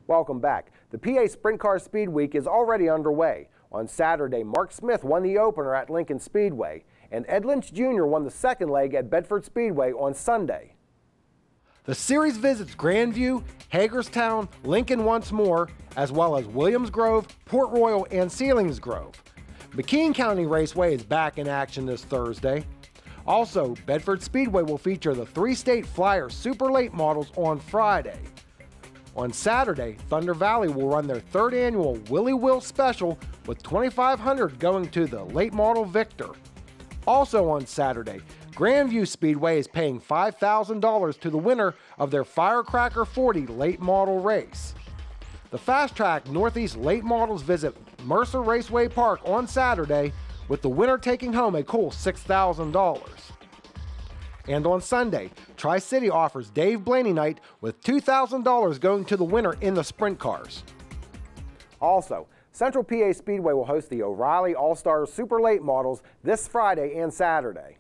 Welcome back. The PA Sprint Car Speed Week is already underway. On Saturday, Mark Smith won the opener at Lincoln Speedway, and Ed Lynch Jr. won the second leg at Bedford Speedway on Sunday. The series visits Grandview, Hagerstown, Lincoln once more, as well as Williams Grove, Port Royal, and Selinsgrove. McKean County Raceway is back in action this Thursday. Also, Bedford Speedway will feature the three-state Flyer Super Late Models on Friday. On Saturday, Thunder Valley will run their third annual Willie Will Special with $2,500 going to the Late Model Victor. Also on Saturday, Grandview Speedway is paying $5,000 to the winner of their Firecracker 40 Late Model race. The Fast Track Northeast Late Models visit Mercer Raceway Park on Saturday, with the winner taking home a cool $6,000. And on Sunday, Tri-City offers Dave Bainey Night with $2,000 going to the winner in the sprint cars. Also, Central PA Speedway will host the O'Reilly All-Star Super Late Models this Friday and Saturday.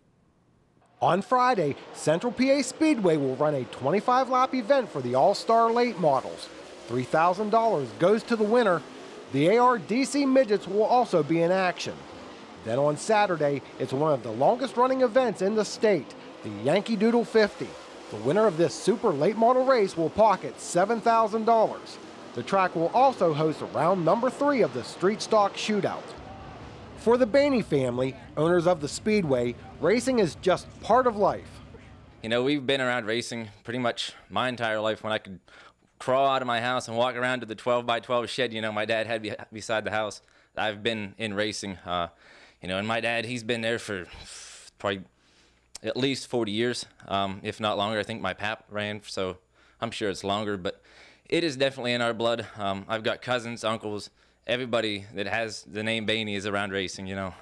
On Friday, Central PA Speedway will run a 25-lap event for the All-Star Late Models. $3,000 goes to the winner. The ARDC Midgets will also be in action. Then on Saturday, it's one of the longest running events in the state, the Yankee Doodle 50. The winner of this super late model race will pocket $7,000. The track will also host round number 3 of the Street Stock Shootout. For the Bainey family, owners of the Speedway, racing is just part of life. You know, we've been around racing pretty much my entire life. When I could crawl out of my house and walk around to the 12x12 shed, you know, my dad had beside the house, I've been in racing. You know, and my dad, he's been there for probably at least 40 years, if not longer. I think my pap ran, so I'm sure it's longer, but it is definitely in our blood. I've got cousins, uncles, everybody that has the name Bainey is around racing, you know.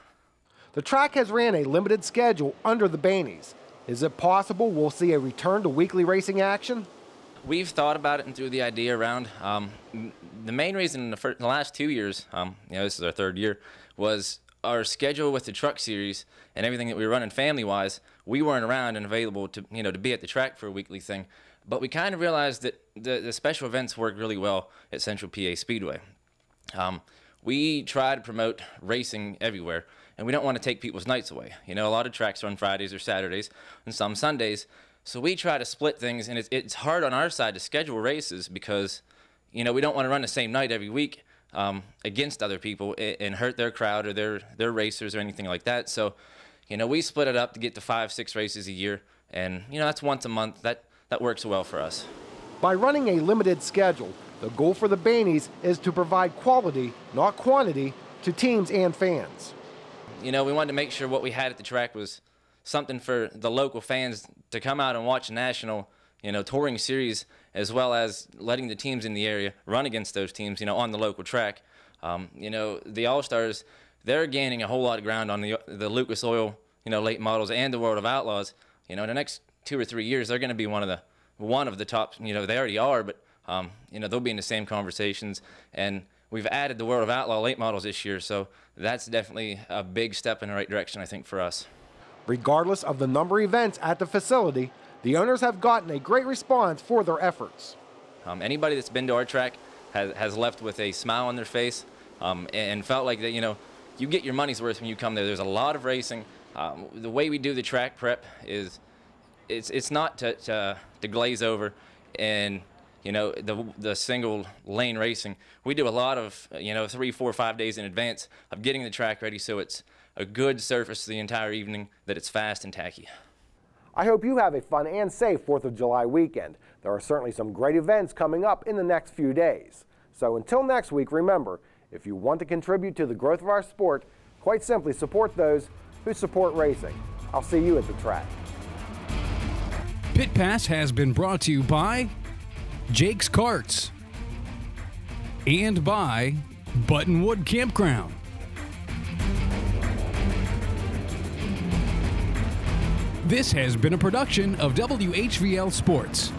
The track has ran a limited schedule under the Baineys. Is it possible we'll see a return to weekly racing action? We've thought about it and threw the idea around. The main reason in the last 2 years, you know, this is our 3rd year, was our schedule with the truck series and everything that we were running family-wise. We weren't around and available to, you know, to be at the track for a weekly thing. But we kind of realized that the special events work really well at Central PA Speedway. We try to promote racing everywhere, and we don't want to take people's nights away. You know, a lot of tracks run Fridays or Saturdays and some Sundays. So we try to split things, and it's hard on our side to schedule races because, you know, we don't want to run the same night every week against other people and hurt their crowd or their racers or anything like that. So, you know, we split it up to get to 5-6 races a year, and, you know, that's once a month. That works well for us. By running a limited schedule, the goal for the Baineys is to provide quality, not quantity, to teams and fans. You know, we wanted to make sure what we had at the track was something for the local fans to come out and watch a national, you know, touring series, as well as letting the teams in the area run against those teams, you know, on the local track. You know, the All-Stars, they're gaining a whole lot of ground on the Lucas Oil, you know, late models and the World of Outlaws. You know, in the next 2 or 3 years, they're going to be one of the top, you know, they already are, but, you know, they'll be in the same conversations. And we've added the World of Outlaw late models this year, so that's definitely a big step in the right direction, I think, for us. Regardless of the number of events at the facility, the owners have gotten a great response for their efforts. Anybody that's been to our track has left with a smile on their face and felt like that, you know, you get your money's worth when you come there. There's a lot of racing. The way we do the track prep is it's not to glaze over and, you know, the single lane racing. We do a lot of, you know, 3, 4, 5 days in advance of getting the track ready so it's a good surface the entire evening, that it's fast and tacky. I hope you have a fun and safe 4th of July weekend. There are certainly some great events coming up in the next few days. So until next week, remember, if you want to contribute to the growth of our sport, quite simply support those who support racing. I'll see you at the track. Pit Pass has been brought to you by Jake's Karts and by Buttonwood Campground. This has been a production of WHVL Sports.